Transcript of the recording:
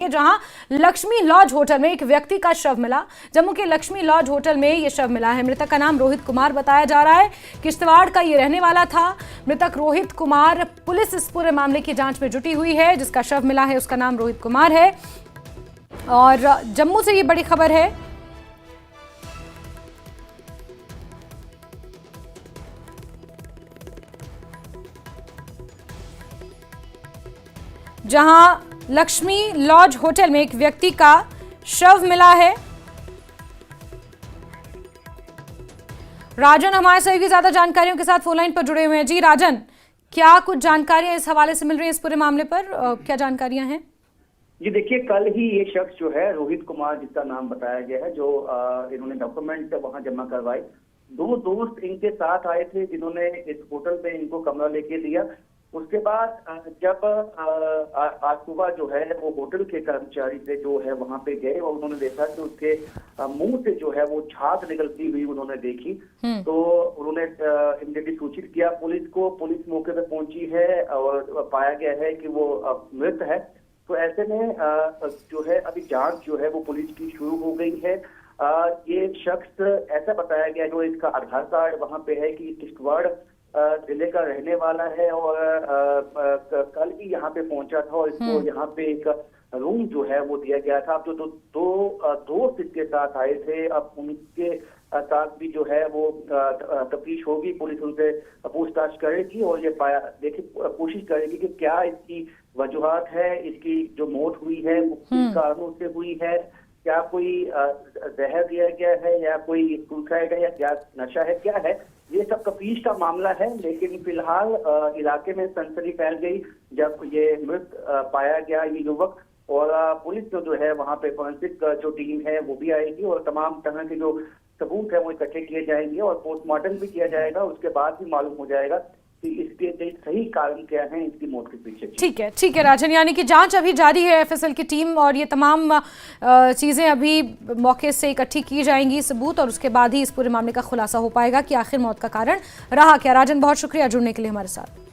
जहां Lakshmi laws hotel में एक व्यक्ति का शव मिला। जम्मू के लक्ष्मी लॉज होटल में यह शव मिला है। मृतक का नाम रोहित कुमार बताया जा रहा है। किश्तवाड़ का ये रहने वाला था। मृतक रोहित कुमार, पुलिस इस पूरे मामले की जांच में जुटी हुई है। जिसका शव मिला है उसका नाम रोहित कुमार है। और जम्मू से ये बड़ी खबर है, जहां लक्ष्मी लॉज होटल में एक व्यक्ति का शव मिला है। राजन हमारे सहयोगी ज्यादा जानकारियों के साथ फोन लाइन पर जुड़े हुए हैं। जी राजन, क्या कुछ जानकारियां इस हवाले से मिल रही हैं, इस पूरे मामले पर क्या जानकारियां हैं? जी देखिए, कल ही ये शख्स जो है रोहित कुमार, जिसका नाम बताया गया है, जो इन्होंने डॉक्यूमेंट वहां जमा करवाए, दो दोस्त इनके साथ आए थे जिन्होंने इस होटल पे इनको कमरा लेके दिया। उसके बाद जब आज सुबह जो है वो होटल के कर्मचारी से जो है वहां पे गए और उन्होंने देखा कि उसके मुंह से जो है वो झाग निकलती हुई उन्होंने देखी। तो उन्होंने इमीडिएटली सूचित किया पुलिस को। पुलिस मौके पे पहुंची है और पाया गया है कि वो मृत है। तो ऐसे में जो है अभी जांच जो है वो पुलिस की शुरू हो गई है। ये शख्स ऐसा बताया गया, जो इसका आधार कार्ड वहां पे है, कि किश्तवाड़ जिले का रहने वाला है और कल ही यहाँ पे पहुंचा था और इसको यहाँ पे एक रूम जो है वो दिया गया था। अब जो दो दोस्त इसके साथ आए थे, अब उनके साथ भी जो है वो तफ्तीश होगी। पुलिस उनसे पूछताछ करेगी और ये कोशिश करेगी कि क्या इसकी वजूहात है, इसकी जो मौत हुई है वो किस कारणों से हुई है, क्या कोई जहर दिया गया है या कोई सूखा गया या क्या नशा है, क्या है। ये सब तफ्तीश का मामला है। लेकिन फिलहाल इलाके में सनसनी फैल गई जब ये मृत पाया गया ये युवक। और पुलिस जो है वहां पे फोरेंसिक जो टीम है वो भी आएगी और तमाम तरह के जो सबूत है वो इकट्ठे किए जाएंगे और पोस्टमार्टम भी किया जाएगा। उसके बाद भी मालूम हो जाएगा कि इसके सही कारण क्या है, इसकी मौत के पीछे। ठीक है राजन, यानी कि जांच अभी जारी है एफएसएल की टीम और ये तमाम चीजें अभी मौके से इकट्ठी की जाएंगी, सबूत, और उसके बाद ही इस पूरे मामले का खुलासा हो पाएगा कि आखिर मौत का कारण रहा क्या। राजन, बहुत शुक्रिया जुड़ने के लिए हमारे साथ।